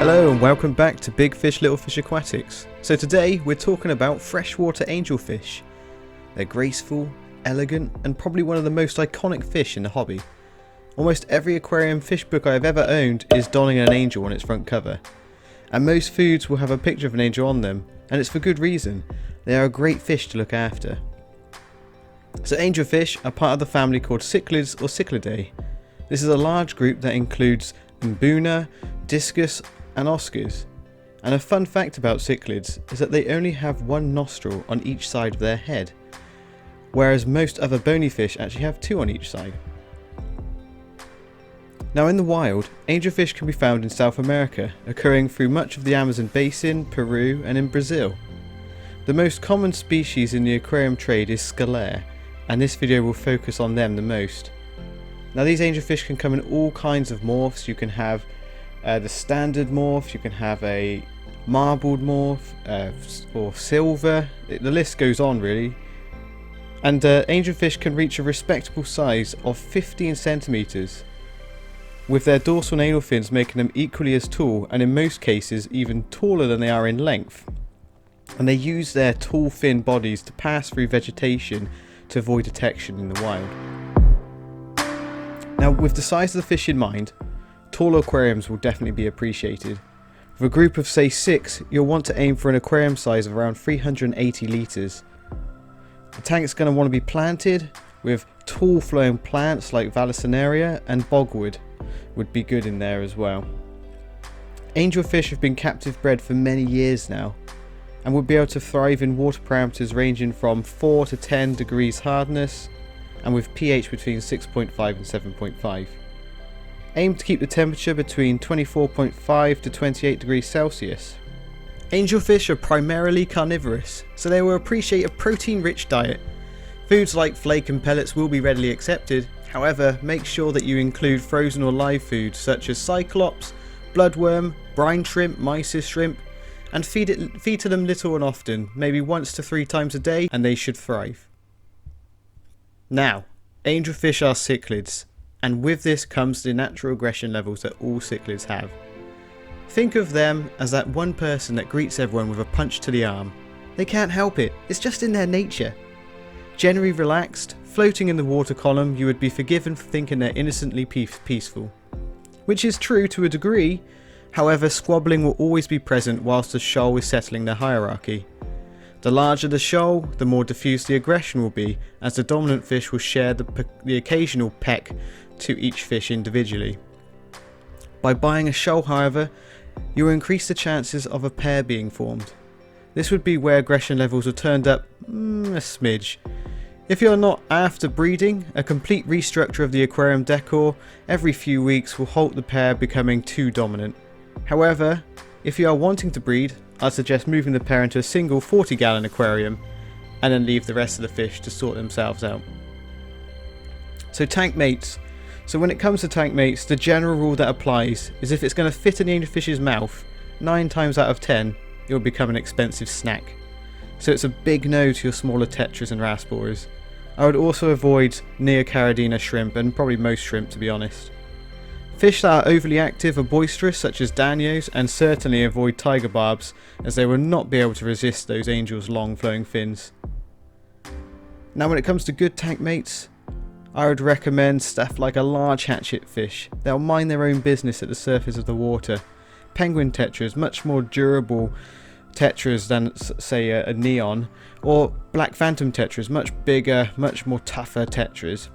Hello and welcome back to Big Fish Little Fish Aquatics. So today we're talking about freshwater angelfish. They're graceful, elegant and probably one of the most iconic fish in the hobby. Almost every aquarium fish book I have ever owned is donning an angel on its front cover. And most foods will have a picture of an angel on them, and it's for good reason. They are a great fish to look after. So angelfish are part of the family called cichlids or cichlidae. This is a large group that includes mbuna, discus and oscars. And a fun fact about cichlids is that they only have one nostril on each side of their head, whereas most other bony fish actually have two on each side. Now in the wild, angelfish can be found in South America, occurring through much of the Amazon basin, Peru and in Brazil. The most common species in the aquarium trade is scalare, and this video will focus on them the most. Now these angelfish can come in all kinds of morphs. You can have the standard morph, you can have a marbled morph, or silver, the list goes on really. And angelfish can reach a respectable size of 15 centimeters, with their dorsal and anal fins making them equally as tall, and in most cases even taller than they are in length. And they use their tall fin bodies to pass through vegetation to avoid detection in the wild. Now with the size of the fish in mind, taller aquariums will definitely be appreciated. For a group of say 6, you'll want to aim for an aquarium size of around 380 litres. The tank's going to want to be planted with tall flowing plants like Vallisneria, and bogwood would be good in there as well. Angelfish have been captive bred for many years now and would be able to thrive in water parameters ranging from 4 to 10 degrees hardness and with pH between 6.5 and 7.5. Aim to keep the temperature between 24.5 to 28 degrees Celsius. Angelfish are primarily carnivorous, so they will appreciate a protein-rich diet. Foods like flake and pellets will be readily accepted, however make sure that you include frozen or live foods such as cyclops, bloodworm, brine shrimp, mysis shrimp, and feed to them little and often, maybe once to 3 times a day, and they should thrive. Now, angelfish are cichlids, and with this comes the natural aggression levels that all cichlids have. Think of them as that one person that greets everyone with a punch to the arm. They can't help it, it's just in their nature. Generally relaxed, floating in the water column, you would be forgiven for thinking they're innocently peaceful. Which is true to a degree, however squabbling will always be present whilst the shoal is settling their hierarchy. The larger the shoal, the more diffuse the aggression will be, as the dominant fish will share the occasional peck to each fish individually. By buying a shoal, however, you will increase the chances of a pair being formed. This would be where aggression levels are turned up a smidge. If you're not after breeding, a complete restructure of the aquarium decor every few weeks will halt the pair becoming too dominant. However, if you are wanting to breed, I'd suggest moving the pair into a single 40-gallon aquarium and then leave the rest of the fish to sort themselves out. So tankmates. So when it comes to tankmates, the general rule that applies is if it's going to fit in the angelfish's mouth, 9 times out of 10 it will become an expensive snack. So it's a big no to your smaller tetras and rasborers. I would also avoid Neocaridina shrimp, and probably most shrimp to be honest. Fish that are overly active or boisterous such as danios, and certainly avoid tiger barbs as they will not be able to resist those angels' long flowing fins. Now when it comes to good tankmates, I would recommend stuff like a large hatchet fish. They'll mind their own business at the surface of the water. Penguin tetras, much more durable tetras than say a neon, or black phantom tetras, much bigger, much more tougher tetras.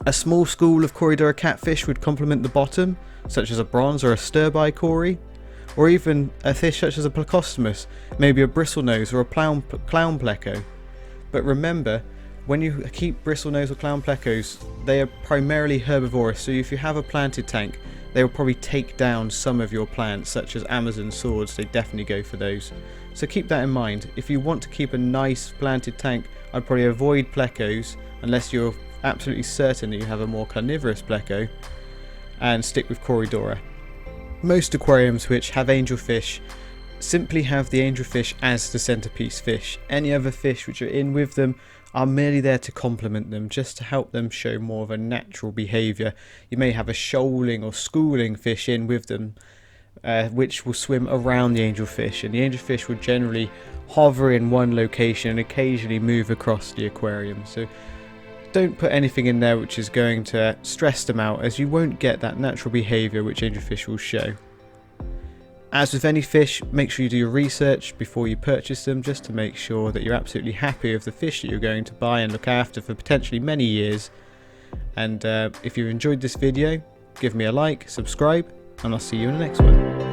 A small school of Corydora catfish would complement the bottom, such as a bronze or a stir-by cory, or even a fish such as a plecostomus, maybe a bristlenose or a clown pleco. But remember, when you keep bristlenose or clown plecos, they are primarily herbivorous, so if you have a planted tank, they will probably take down some of your plants, such as Amazon swords. They definitely go for those. So keep that in mind. If you want to keep a nice planted tank, I'd probably avoid plecos, unless you're absolutely certain that you have a more carnivorous pleco, and stick with Corydora. Most aquariums which have angelfish simply have the angelfish as the centerpiece fish. Any other fish which are in with them are merely there to complement them, just to help them show more of a natural behaviour. You may have a shoaling or schooling fish in with them, which will swim around the angelfish, and the angelfish will generally hover in one location and occasionally move across the aquarium. So don't put anything in there which is going to stress them out, as you won't get that natural behaviour which angelfish will show. As with any fish, make sure you do your research before you purchase them, just to make sure that you're absolutely happy with the fish that you're going to buy and look after for potentially many years. And if you've enjoyed this video, give me a like, subscribe, and I'll see you in the next one.